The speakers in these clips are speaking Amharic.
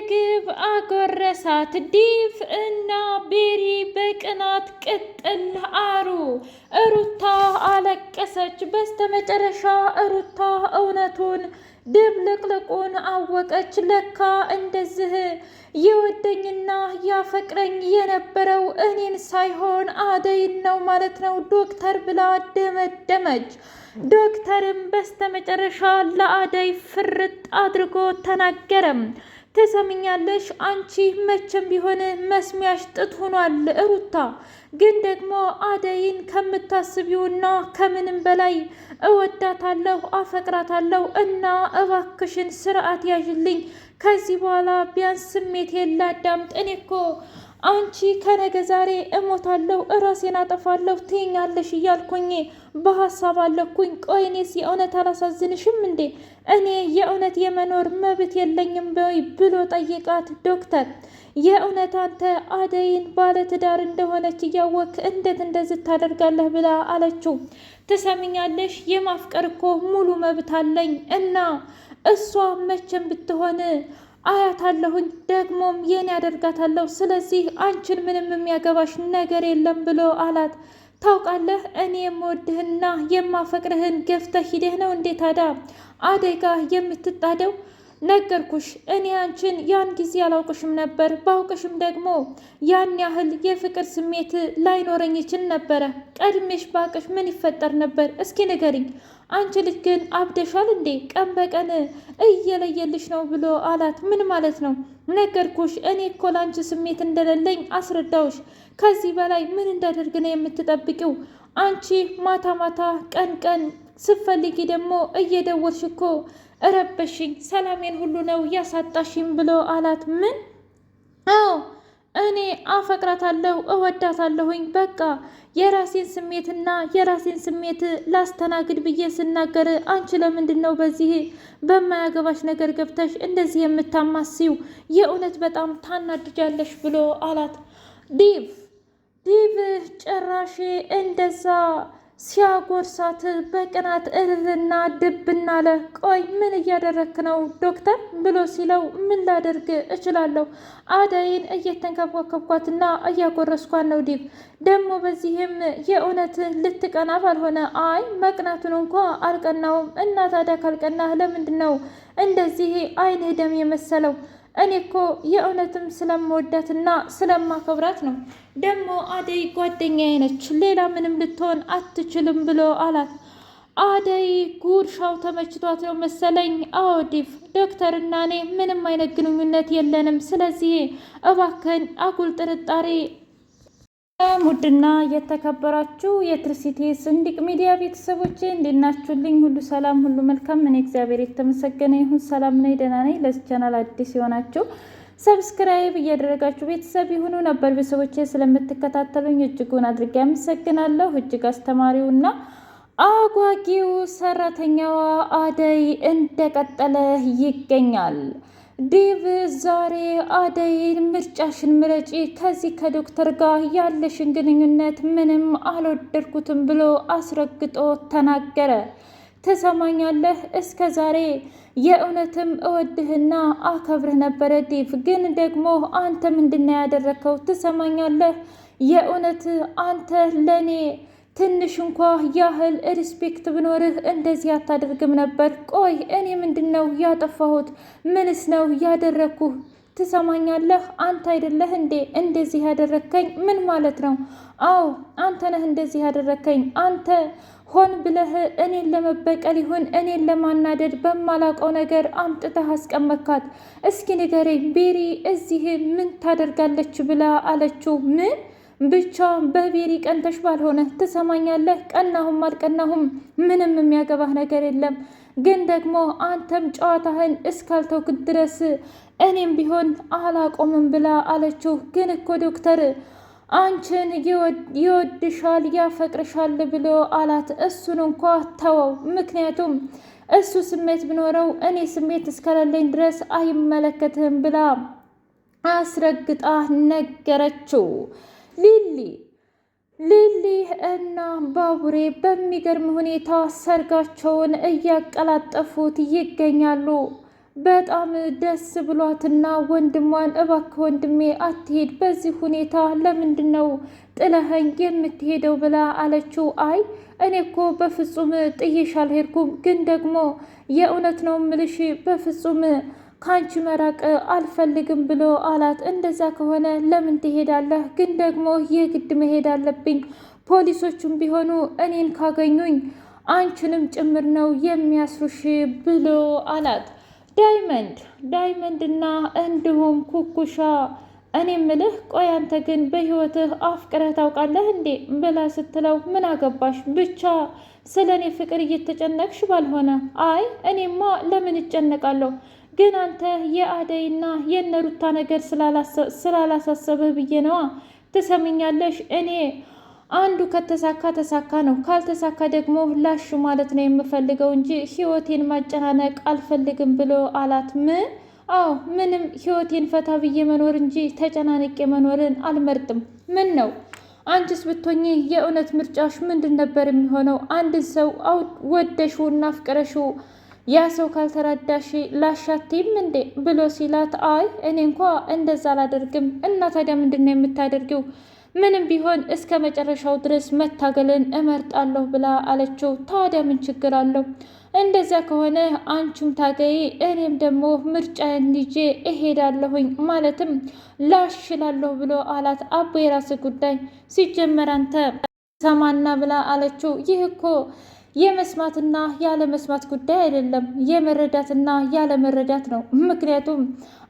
ምግብ አጎረሳት። ዲቭ እና ቤሪ በቅናት ቅጥል አሩ። ሩታ አለቀሰች። በስተመጨረሻ ሩታ እውነቱን ድብልቅልቁን አወቀች። ለካ እንደዚህ የወደኝና ያፈቅረኝ የነበረው እኔን ሳይሆን አደይን ነው ማለት ነው ዶክተር ብላ ደመደመች። ዶክተርም በስተመጨረሻ ለአደይ ፍርጥ አድርጎ ተናገረም። ትሰምኛለሽ? አንቺ መቼም ቢሆን መስሚያሽ ጥጥ ሆኗል ሩታ። ግን ደግሞ አደይን ከምታስቢውና ከምንም በላይ እወዳታለሁ፣ አፈቅራታለሁ እና እባክሽን ስርዓት ያዥልኝ። ከዚህ በኋላ ቢያንስ ስሜቴን ላዳምጥ። እኔ እኮ አንቺ ከነገ ዛሬ እሞታለሁ፣ እራሴን አጠፋለሁ ትይኛለሽ እያልኩኝ በሀሳብ አለኩኝ። ቆይ እኔስ የእውነት አላሳዝንሽም እንዴ? እኔ የእውነት የመኖር መብት የለኝም ወይ ብሎ ጠይቃት። ዶክተር የእውነት አንተ አደይን ባለትዳር እንደሆነች እያወቅ እንዴት እንደዚህ ታደርጋለህ ብላ አለችው። ትሰምኛለሽ? የማፍቀር እኮ ሙሉ መብት አለኝ እና እሷ መቼም ብትሆን አያታለሁኝ ደግሞም የኔ ያደርጋታለሁ። ስለዚህ አንቺን ምንም የሚያገባሽ ነገር የለም ብሎ አላት። ታውቃለህ እኔ የምወድህና የማፈቅርህን ገፍተህ ሂደህ ነው እንዴ ታዲያ አደይ ጋር የምትጣደው? ነገርኩሽ፣ እኔ አንቺን ያን ጊዜ አላውቅሽም ነበር። ባውቅሽም ደግሞ ያን ያህል የፍቅር ስሜት ላይኖረኝ ይችል ነበረ። ቀድሜሽ ባውቅሽ ምን ይፈጠር ነበር? እስኪ ንገሪኝ። አንቺ ልጅ ግን አብደሻል እንዴ? ቀን በቀን እየለየልሽ ነው ብሎ አላት። ምን ማለት ነው? ነገርኩሽ፣ እኔ እኮ ላንቺ ስሜት እንደሌለኝ አስረዳውሽ። ከዚህ በላይ ምን እንዳደርግ ነው የምትጠብቂው? አንቺ ማታ ማታ ቀን ቀን ስትፈልጊ ደግሞ እየደወልሽ እኮ እረበሽኝ፣ ሰላሜን ሁሉ ነው ያሳጣሽኝ ብሎ አላት። ምን? አዎ እኔ አፈቅራታለሁ፣ እወዳታለሁኝ። በቃ የራሴን ስሜትና የራሴን ስሜት ላስተናግድ ብዬ ስናገር አንቺ ለምንድን ነው በዚህ በማያገባሽ ነገር ገብተሽ እንደዚህ የምታማሲው? የእውነት በጣም ታናድጃለሽ ብሎ አላት። ዲቭ ጭራሽ እንደዛ ሲያጎርሳት በቅናት እርርና ድብና አለ። ቆይ ምን እያደረክ ነው ዶክተር ብሎ ሲለው ምን ላደርግ እችላለሁ? አደይን እየተንከባከብኳትና እያጎረስኳት ነው ዲቭ። ደግሞ በዚህም የእውነት ልትቀና ባልሆነ አይ መቅናቱን እንኳ አልቀናውም። እና ታዲያ ካልቀናህ ለምንድን ነው እንደዚህ አይንህ ደም የመሰለው? እኔ እኮ የእውነትም ስለምወዳትና ስለማከብራት ነው። ደግሞ አደይ ጓደኛዬ ነች፣ ሌላ ምንም ልትሆን አትችልም ብሎ አላት። አደይ ጉርሻው ተመችቷት ነው መሰለኝ። አዎ ዲቭ፣ ዶክተርና እኔ ምንም አይነት ግንኙነት የለንም። ስለዚህ እባክህን አጉል ጥርጣሬ። ውድና የተከበራችሁ የትርሲቴ ስንዲቅ ሚዲያ ቤተሰቦቼ እንዴት ናችሁልኝ? ሁሉ ሰላም፣ ሁሉ መልካም። እኔ እግዚአብሔር የተመሰገነ ይሁን ሰላም ነኝ፣ ደህና ነኝ። ለዚህ ቻናል አዲስ የሆናችሁ ሰብስክራይብ እያደረጋችሁ ቤተሰብ ይሁኑ። ነበር ቤተሰቦቼ ስለምትከታተሉኝ እጅጉን አድርጌ አመሰግናለሁ። እጅግ አስተማሪውና አጓጊው ሰራተኛዋ አደይ እንደቀጠለ ይገኛል። ዲቭ ዛሬ አደይን ምርጫሽን ምረጪ፣ ከዚህ ከዶክተር ጋር ያለሽን ግንኙነት ምንም አልወደድኩትም ብሎ አስረግጦ ተናገረ። ትሰማኛለህ? እስከ ዛሬ የእውነትም እወድህና አከብርህ ነበረ ዲቭ፣ ግን ደግሞ አንተ ምንድነው ያደረከው? ትሰማኛለህ? የእውነት አንተ ለኔ ትንሽ እንኳ ያህል ሪስፔክት ብኖርህ እንደዚህ አታደርግም ነበር። ቆይ እኔ ምንድን ነው ያጠፋሁት? ምንስ ነው ያደረግኩህ? ትሰማኛለህ? አንተ አይደለህ እንዴ እንደዚህ ያደረግከኝ? ምን ማለት ነው? አዎ አንተ ነህ እንደዚህ ያደረግከኝ። አንተ ሆን ብለህ እኔን ለመበቀል ይሁን እኔን ለማናደድ በማላውቀው ነገር አምጥተህ አስቀመጥካት። እስኪ ንገረኝ ቤሪ እዚህ ምን ታደርጋለች ብላ አለችው። ምን ብቻ በቤሪ ቀንተሽ ባልሆነ። ትሰማኛለህ? ቀናሁም አልቀናሁም ምንም የሚያገባህ ነገር የለም። ግን ደግሞ አንተም ጨዋታህን እስካልተውክ ድረስ እኔም ቢሆን አላቆምም ብላ አለችው። ግን እኮ ዶክተር አንቺን ይወድሻል ያፈቅርሻል ብሎ አላት። እሱን እንኳ ተወው፣ ምክንያቱም እሱ ስሜት ቢኖረው እኔ ስሜት እስከሌለኝ ድረስ አይመለከትህም ብላ አስረግጣ ነገረችው። ሊሊ እና ባቡሬ በሚገርም ሁኔታ ሰርጋቸውን እያቀላጠፉት ይገኛሉ። በጣም ደስ ብሏትና ወንድሟን እባክህ ወንድሜ አትሄድ፣ በዚህ ሁኔታ ለምንድን ነው ጥለኸኝ የምትሄደው ብላ አለችው። አይ እኔ እኮ በፍጹም ጥዬሽ አልሄድኩም፣ ግን ደግሞ የእውነት ነው ምልሽ በፍጹም ካንቺ መራቅ አልፈልግም ብሎ አላት። እንደዛ ከሆነ ለምን ትሄዳለህ? ግን ደግሞ የግድ መሄድ አለብኝ፣ ፖሊሶቹም ቢሆኑ እኔን ካገኙኝ አንቺንም ጭምር ነው የሚያስሩሽ ብሎ አላት። ዳይመንድ እና እንዲሁም ኩኩሻ እኔ ምልህ ቆይ አንተ ግን በህይወትህ አፍቅረህ ታውቃለህ እንዴ ብላ ስትለው ምን አገባሽ ብቻ ስለ እኔ ፍቅር እየተጨነቅሽ ባልሆነ። አይ እኔማ ለምን እጨነቃለሁ፣ ግን አንተ የአደይና የነሩታ ነገር ስላላሳሰበህ ብዬ ነዋ። ትሰምኛለሽ እኔ አንዱ ከተሳካ ተሳካ ነው፣ ካልተሳካ ደግሞ ላሽ ማለት ነው የምፈልገው እንጂ ህይወቴን ማጨናነቅ አልፈልግም ብሎ አላት። ምን? አዎ ምንም ህይወቴን ፈታ ብዬ መኖር እንጂ ተጨናንቄ መኖርን አልመርጥም። ምን ነው አንቺስ ብትሆኚ የእውነት ምርጫሽ ምንድን ነበር የሚሆነው? አንድን ሰው ወደሽው እና ፍቅረሽው ያ ሰው ካልተረዳሽ ላሻትም እንዴ ብሎ ሲላት፣ አይ እኔ እንኳ እንደዛ አላደርግም። እና ታዲያ ምንድን ነው የምታደርጊው? ምንም ቢሆን እስከ መጨረሻው ድረስ መታገልን እመርጣለሁ ብላ አለችው። ታዲያ ምን ችግር አለው? እንደዚያ ከሆነ አንቺም ታገይ፣ እኔም ደግሞ ምርጫዬን ይዤ እሄዳለሁኝ፣ ማለትም ላሽላለሁ ብሎ አላት። አቦ የራስ ጉዳይ ሲጀመር አንተ ሰማና ብላ አለችው። ይህ እኮ የመስማትና ያለ መስማት ጉዳይ አይደለም፣ የመረዳትና ያለ መረዳት ነው። ምክንያቱም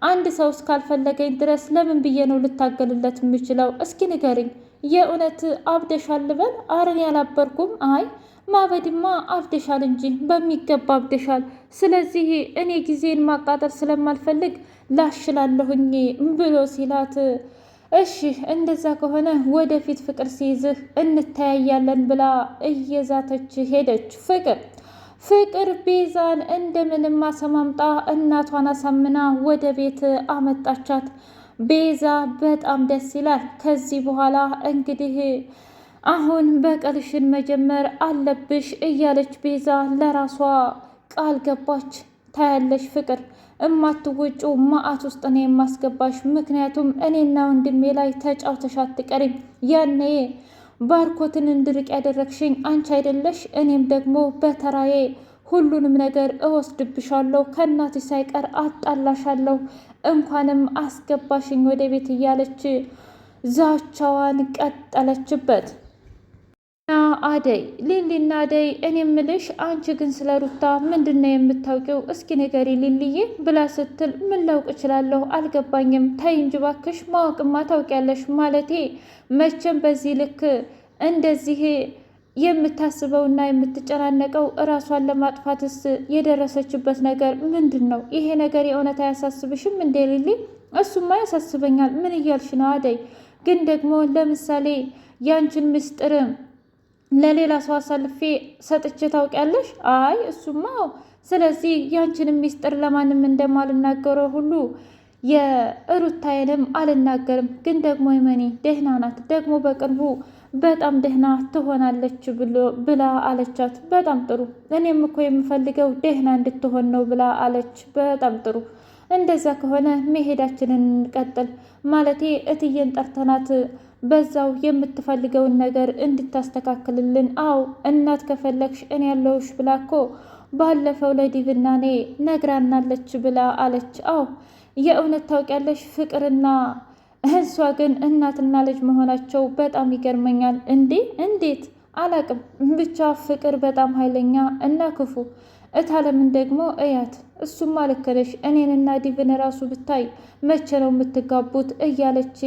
አንድ ሰው እስካልፈለገኝ ድረስ ለምን ብዬ ነው ልታገልለት የምችለው? እስኪ ንገሪኝ፣ የእውነት አብደሻል ልበል? አረን ያላበርኩም። አይ ማበድማ አብደሻል እንጂ በሚገባ አብደሻል። ስለዚህ እኔ ጊዜን ማቃጠል ስለማልፈልግ ላሽላለሁኝ ብሎ ሲላት፣ እሺ እንደዛ ከሆነ ወደፊት ፍቅር ሲይዝህ እንተያያለን ብላ እየዛተች ሄደች። ፍቅር ቤዛን እንደምንም አሰማምጣ እናቷን አሳምና ወደ ቤት አመጣቻት። ቤዛ በጣም ደስ ይላል። ከዚህ በኋላ እንግዲህ አሁን በቀልሽን መጀመር አለብሽ እያለች ቤዛ ለራሷ ቃል ገባች። ታያለሽ ፍቅር እማትወጩ ማአት ውስጥ ነው የማስገባሽ። ምክንያቱም እኔና ወንድሜ ላይ ተጫውተሽ አትቀሪም። ያኔ ባርኮትን እንድርቅ ያደረግሽኝ አንቺ አይደለሽ? እኔም ደግሞ በተራዬ ሁሉንም ነገር እወስድብሻለሁ፣ ከእናትሽ ሳይቀር አጣላሻለሁ፣ እንኳንም አስገባሽኝ ወደ ቤት እያለች ዛቻዋን ቀጠለችበት። አደይ ሊሊና አደይ እኔ ምልሽ አንቺ ግን ስለ ሩታ ምንድን ነው የምታውቂው? እስኪ ንገሪ ሊልዬ ብላ ስትል ምን ላውቅ እችላለሁ? አልገባኝም። ተይ እንጂ እባክሽ፣ ማወቅማ ታውቂያለሽ። ማለቴ መቼም በዚህ ልክ እንደዚህ የምታስበውና የምትጨናነቀው እራሷን ለማጥፋትስ የደረሰችበት ነገር ምንድን ነው? ይሄ ነገር የእውነት አያሳስብሽም እንዴ ሊሊ? እሱማ ያሳስበኛል። ምን እያልሽ ነው አደይ? ግን ደግሞ ለምሳሌ ያንቺን ምስጢር ለሌላ ሰው አሳልፌ ሰጥቼ ታውቂያለሽ? አይ እሱማ። ስለዚህ ያንቺንም ሚስጥር ለማንም እንደማልናገረው ሁሉ የሩታዬንም አልናገርም። ግን ደግሞ የመኒ ደህና ናት፣ ደግሞ በቅርቡ በጣም ደህና ትሆናለች ብላ አለቻት። በጣም ጥሩ፣ እኔም እኮ የምፈልገው ደህና እንድትሆን ነው ብላ አለች። በጣም ጥሩ፣ እንደዛ ከሆነ መሄዳችንን እንቀጥል። ማለቴ እትዬን ጠርተናት በዛው የምትፈልገውን ነገር እንድታስተካክልልን። አው እናት ከፈለግሽ እኔ ያለሁሽ ብላ እኮ ባለፈው ለዲብና እኔ ነግራናለች ብላ አለች። አው የእውነት ታውቂያለሽ፣ ፍቅርና እሷ ግን እናትና ልጅ መሆናቸው በጣም ይገርመኛል። እንዴ እንዴት አላቅም፣ ብቻ ፍቅር በጣም ኃይለኛ እና ክፉ፣ እታለምን ደግሞ እያት። እሱማ ልክ ነሽ፣ እኔንና ዲብን ራሱ ብታይ መቼ ነው የምትጋቡት እያለች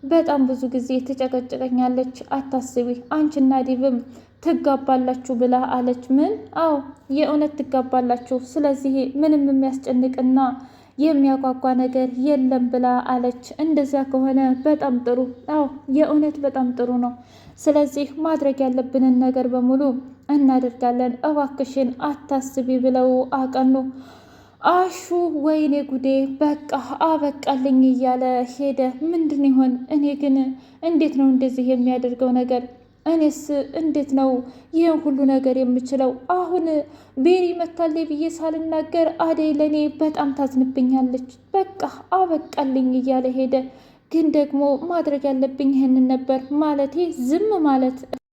በጣም ብዙ ጊዜ ትጨቀጭቀኛለች። አታስቢ፣ አንቺና ዲብም ትጋባላችሁ ብላ አለች። ምን? አዎ የእውነት ትጋባላችሁ። ስለዚህ ምንም የሚያስጨንቅና የሚያጓጓ ነገር የለም ብላ አለች። እንደዚያ ከሆነ በጣም ጥሩ። አዎ የእውነት በጣም ጥሩ ነው። ስለዚህ ማድረግ ያለብንን ነገር በሙሉ እናደርጋለን። እባክሽን አታስቢ ብለው አቀኑ። አሹ ወይኔ ጉዴ በቃ አበቃልኝ እያለ ሄደ። ምንድን ይሆን? እኔ ግን እንዴት ነው እንደዚህ የሚያደርገው ነገር? እኔስ እንዴት ነው ይህን ሁሉ ነገር የምችለው? አሁን ቤሪ መታለች ብዬ ሳልናገር አደይ ለእኔ በጣም ታዝንብኛለች። በቃ አበቃልኝ እያለ ሄደ። ግን ደግሞ ማድረግ ያለብኝ ይህንን ነበር፣ ማለቴ ዝም ማለት